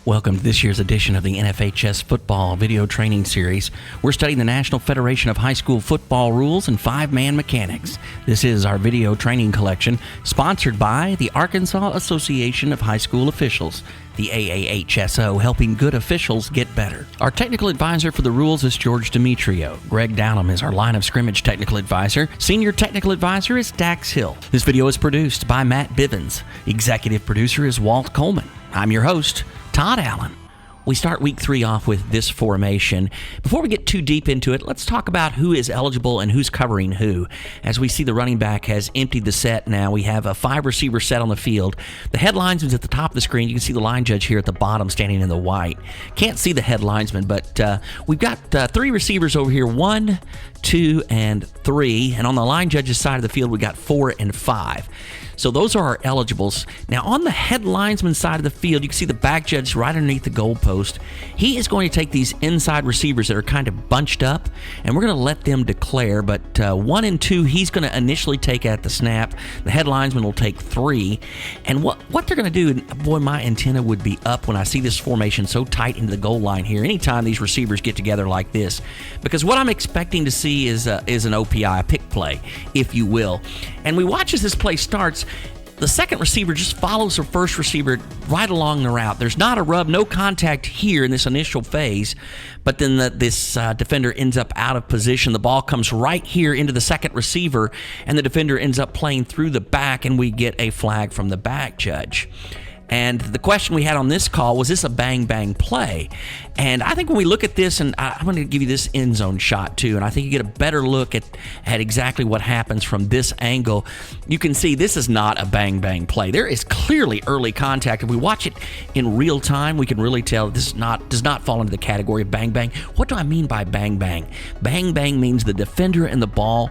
Welcome to this year's edition of the NFHS Football Video Training Series. We're studying the National Federation of High School Football Rules and Five-Man Mechanics. This is our video training collection, sponsored by the Arkansas Association of High School Officials, the AAHSO, helping good officials get better. Our technical advisor for the rules is George Demetrio. Greg Downham is our line of scrimmage technical advisor. Senior technical advisor is Dax Hill. This video is produced by Matt Bivens. Executive producer is Walt Coleman. I'm your host, Todd Allen. We start week 3 off with this formation. Before we get too deep into it, let's talk about who is eligible and who's covering who. As we see, the running back has emptied the set now. We have a 5-receiver set on the field. The head linesman's at the top of the screen. You can see the line judge here at the bottom standing in the white. Can't see the head linesman, but we've got 3 receivers over here, 1, 2, and 3. And on the line judge's side of the field, we got 4 and 5. So those are our eligibles. Now, on the head linesman side of the field, you can see the back judge right underneath the goalpost. He is going to take these inside receivers that are kind of bunched up, and we're going to let them declare. But 1 and 2, he's going to initially take at the snap. The head linesman will take 3. And what they're going to do, boy, my antenna would be up when I see this formation so tight into the goal line here, anytime these receivers get together like this. Because what I'm expecting to see is an OPI, a pick play, if you will. And we watch as this play starts. The second receiver just follows the first receiver right along the route. There's not a rub, no contact here in this initial phase, but then this defender ends up out of position. The ball comes right here into the second receiver, and the defender ends up playing through the back, and we get a flag from the back judge. And the question we had on this call, was this a bang-bang play? And I think when we look at this, and I'm going to give you this end zone shot too, and I think you get a better look at exactly what happens from this angle. You can see this is not a bang-bang play. There is clearly early contact. If we watch it in real time, we can really tell this does not fall into the category of bang-bang. What do I mean by bang-bang? Bang-bang means the defender and the ball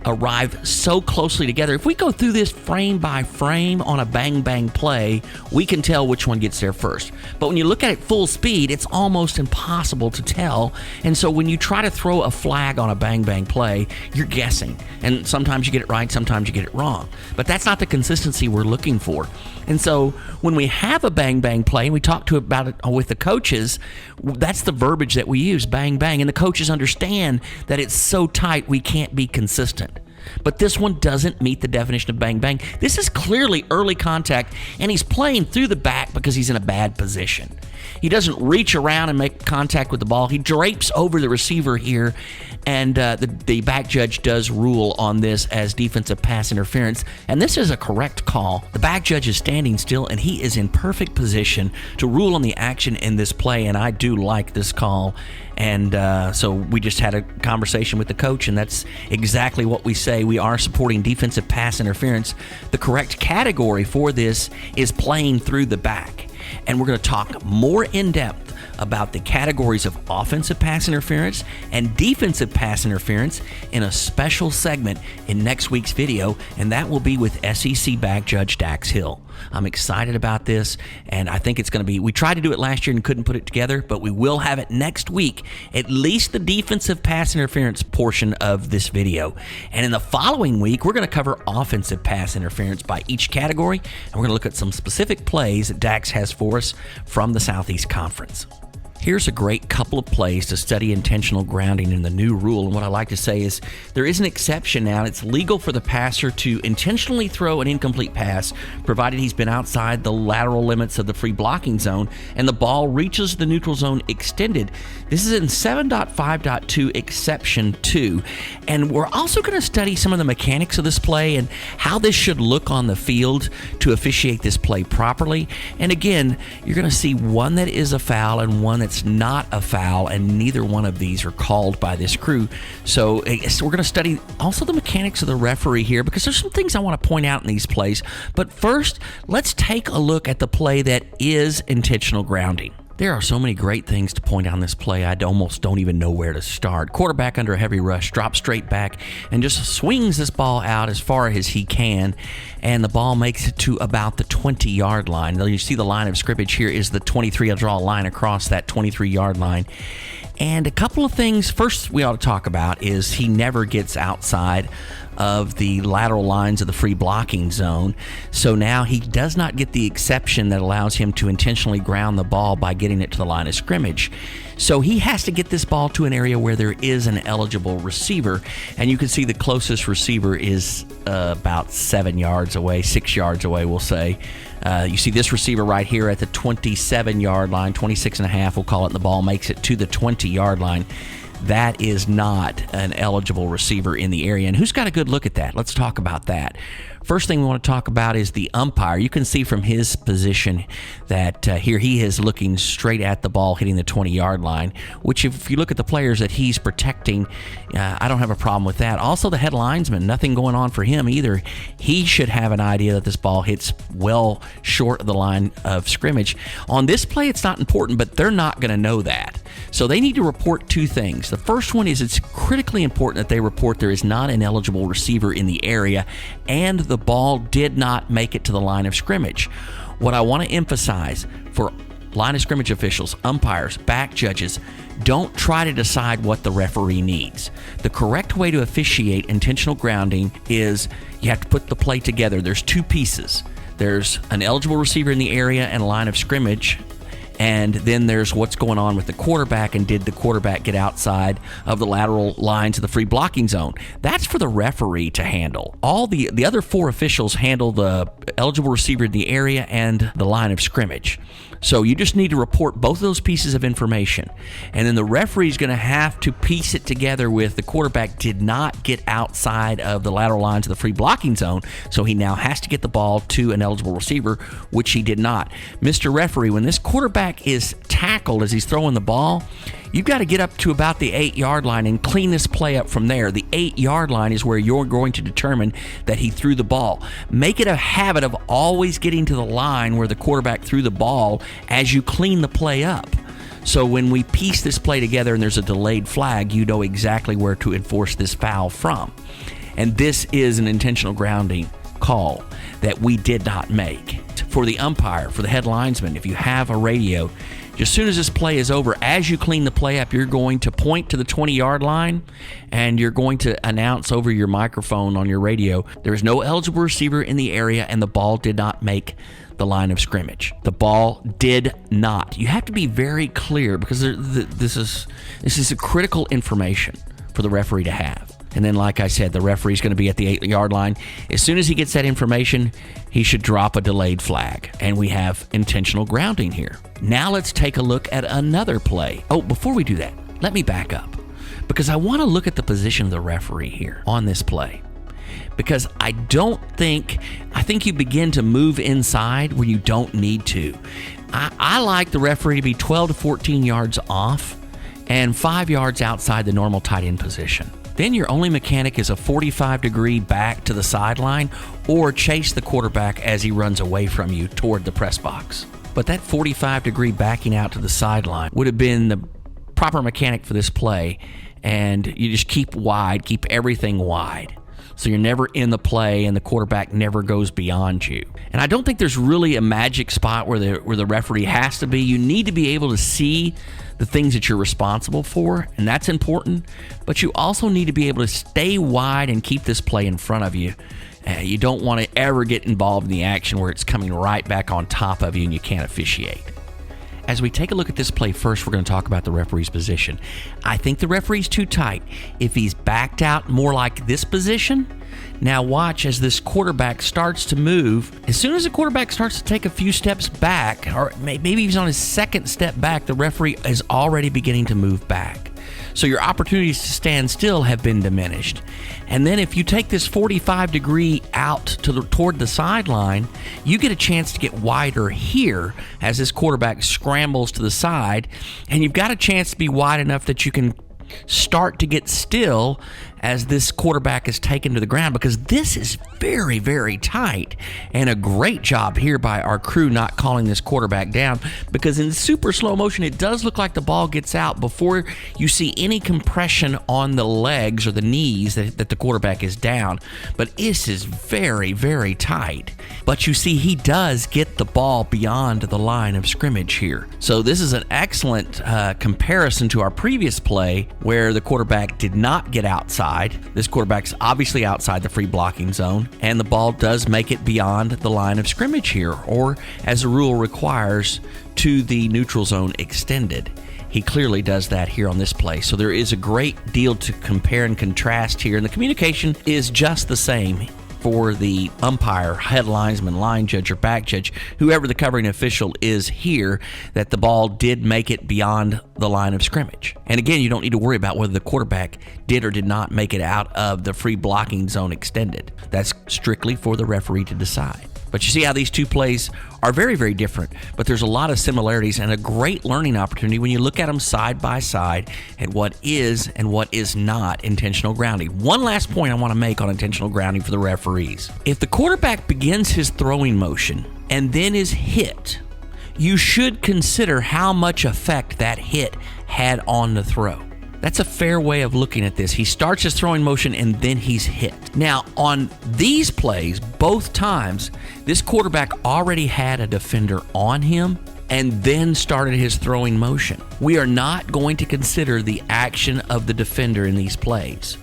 arrive so closely together. If we go through this frame by frame on a bang-bang play, we can tell which one gets there first. But when you look at it full speed, it's almost impossible to tell. And so when you try to throw a flag on a bang-bang play, you're guessing. And sometimes you get it right, sometimes you get it wrong. But that's not the consistency we're looking for. And so when we have a bang-bang play, and we talk about it with the coaches, that's the verbiage that we use, bang-bang. And the coaches understand that it's so tight we can't be consistent. But this one doesn't meet the definition of bang-bang. This is clearly early contact, and he's playing through the back because he's in a bad position. He doesn't reach around and make contact with the ball. He drapes over the receiver here, and the back judge does rule on this as defensive pass interference, and this is a correct call. The back judge is standing still, and he is in perfect position to rule on the action in this play, and I do like this call. And so we just had a conversation with the coach, and that's exactly what we say. We are supporting defensive pass interference. The correct category for this is playing through the back. And we're going to talk more in depth about the categories of offensive pass interference and defensive pass interference in a special segment in next week's video, and that will be with SEC back judge Dax Hill. I'm excited about this, and I think it's going to be, we tried to do it last year and couldn't put it together, but we will have it next week, at least the defensive pass interference portion of this video. And in the following week, we're going to cover offensive pass interference by each category, and we're going to look at some specific plays that Dax has for us from the Southeast Conference. Here's a great couple of plays to study intentional grounding in the new rule. And what I like to say is there is an exception now. It's legal for the passer to intentionally throw an incomplete pass, provided he's been outside the lateral limits of the free blocking zone and the ball reaches the neutral zone extended. This is in 7.5.2 exception 2. And we're also going to study some of the mechanics of this play and how this should look on the field to officiate this play properly. And again, you're going to see one that is a foul and one that's not a foul, and neither one of these are called by this crew. So we're going to study also the mechanics of the referee here, because there's some things I want to point out in these plays. But first, let's take a look at the play that is intentional grounding. There are so many great things to point out in this play, I almost don't even know where to start. Quarterback under a heavy rush, drops straight back, and just swings this ball out as far as he can, and the ball makes it to about the 20-yard line. You see the line of scrimmage here is the 23. I'll draw a line across that 23-yard line. And a couple of things first we ought to talk about is he never gets outside of the lateral lines of the free blocking zone. So now he does not get the exception that allows him to intentionally ground the ball by getting it to the line of scrimmage. So he has to get this ball to an area where there is an eligible receiver. And you can see the closest receiver is about 7 yards away, 6 yards away, we'll say. You see this receiver right here at the 27-yard line, 26 and a half, we'll call it, and the ball makes it to the 20-yard line. That is not an eligible receiver in the area. And who's got a good look at that? Let's talk about that. First thing we want to talk about is the umpire. You can see from his position that here he is looking straight at the ball hitting the 20-yard line, which if you look at the players that he's protecting, I don't have a problem with that. Also, the head linesman, nothing going on for him either. He should have an idea that this ball hits well short of the line of scrimmage. On this play, it's not important, but they're not going to know that. So they need to report two things. The first one is it's critically important that they report there is not an eligible receiver in the area and the ball did not make it to the line of scrimmage. What I want to emphasize for line of scrimmage officials, umpires, back judges, don't try to decide what the referee needs. The correct way to officiate intentional grounding is you have to put the play together. There's two pieces. There's an eligible receiver in the area and a line of scrimmage. And then there's what's going on with the quarterback, and did the quarterback get outside of the lateral lines of the free blocking zone? That's for the referee to handle. All the other four officials handle the eligible receiver in the area and the line of scrimmage. So you just need to report both of those pieces of information. And then the referee is going to have to piece it together with the quarterback did not get outside of the lateral lines of the free blocking zone, so he now has to get the ball to an eligible receiver, which he did not. Mr. Referee, when this quarterback is tackled as he's throwing the ball, you've got to get up to about the 8-yard line and clean this play up from there. The 8-yard line is where you're going to determine that he threw the ball. Make it a habit of always getting to the line where the quarterback threw the ball as you clean the play up. So when we piece this play together and there's a delayed flag, you know exactly where to enforce this foul from. And this is an intentional grounding call that we did not make. For the umpire, for the head linesman, if you have a radio, as soon as this play is over, as you clean the play up, you're going to point to the 20-yard line and you're going to announce over your microphone on your radio, there is no eligible receiver in the area and the ball did not make the line of scrimmage. The ball did not. You have to be very clear because this is a critical information for the referee to have. And then, like I said, the referee's going to be at the 8-yard line. As soon as he gets that information, he should drop a delayed flag. And we have intentional grounding here. Now let's take a look at another play. Oh, before we do that, let me back up, because I want to look at the position of the referee here on this play. Because I think you begin to move inside where you don't need to. I like the referee to be 12 to 14 yards off and 5 yards outside the normal tight end position. Then your only mechanic is a 45-degree back to the sideline or chase the quarterback as he runs away from you toward the press box. But that 45-degree backing out to the sideline would have been the proper mechanic for this play, and you just keep everything wide. So you're never in the play and the quarterback never goes beyond you. And I don't think there's really a magic spot where the referee has to be. You need to be able to see the things that you're responsible for, and that's important. But you also need to be able to stay wide and keep this play in front of you. You don't want to ever get involved in the action where it's coming right back on top of you and you can't officiate. As we take a look at this play first, we're going to talk about the referee's position. I think the referee's too tight. If he's backed out more like this position, now watch as this quarterback starts to move. As soon as the quarterback starts to take a few steps back, or maybe he's on his second step back, the referee is already beginning to move back. So your opportunities to stand still have been diminished. And then if you take this 45-degree out toward the sideline, you get a chance to get wider here as this quarterback scrambles to the side, and you've got a chance to be wide enough that you can start to get still as this quarterback is taken to the ground, because this is very, very tight. And a great job here by our crew not calling this quarterback down, because in super slow motion, it does look like the ball gets out before you see any compression on the legs or the knees that the quarterback is down. But this is very, very tight. But you see, he does get the ball beyond the line of scrimmage here. So this is an excellent comparison to our previous play where the quarterback did not get outside. This quarterback's obviously outside the free blocking zone, and the ball does make it beyond the line of scrimmage here, or as the rule requires, to the neutral zone extended. He clearly does that here on this play. So there is a great deal to compare and contrast here, and the communication is just the same for the umpire, head linesman, line judge, or back judge, whoever the covering official is here, that the ball did make it beyond the line of scrimmage. And again, you don't need to worry about whether the quarterback did or did not make it out of the free blocking zone extended. That's strictly for the referee to decide. But you see how these two plays are very, very different, but there's a lot of similarities and a great learning opportunity when you look at them side by side at what is and what is not intentional grounding. One last point I want to make on intentional grounding for the referees. If the quarterback begins his throwing motion and then is hit, you should consider how much effect that hit had on the throw. That's a fair way of looking at this. He starts his throwing motion and then he's hit. Now, on these plays, both times, this quarterback already had a defender on him and then started his throwing motion. We are not going to consider the action of the defender in these plays,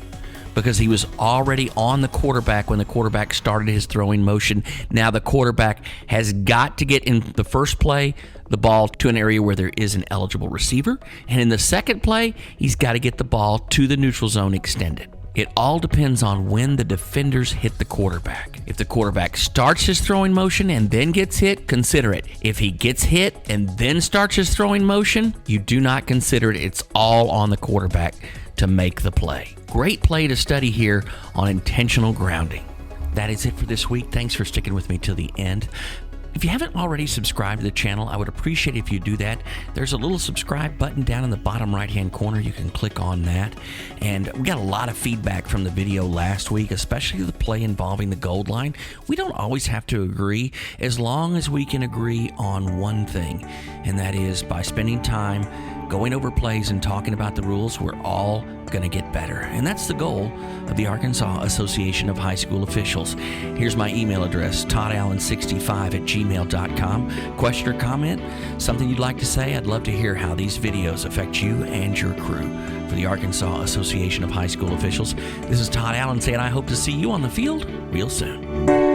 because he was already on the quarterback when the quarterback started his throwing motion. Now the quarterback has got to get in the first play the ball to an area where there is an eligible receiver, and in the second play, he's got to get the ball to the neutral zone extended. It all depends on when the defenders hit the quarterback. If the quarterback starts his throwing motion and then gets hit, consider it. If he gets hit and then starts his throwing motion, you do not consider it. It's all on the quarterback to make the play. Great play to study here on intentional grounding. That is it for this week. Thanks for sticking with me till the end. If you haven't already subscribed to the channel, I would appreciate it if you do that. There's a little subscribe button down in the bottom right-hand corner. You can click on that. And we got a lot of feedback from the video last week, especially the play involving the gold line. We don't always have to agree, as long as we can agree on one thing, and that is by spending time going over plays and talking about the rules, we're all going to get better. And that's the goal of the Arkansas Association of High School Officials. Here's my email address, toddallen65@gmail.com. Question or comment? Something you'd like to say? I'd love to hear how these videos affect you and your crew. For the Arkansas Association of High School Officials, this is Todd Allen saying I hope to see you on the field real soon.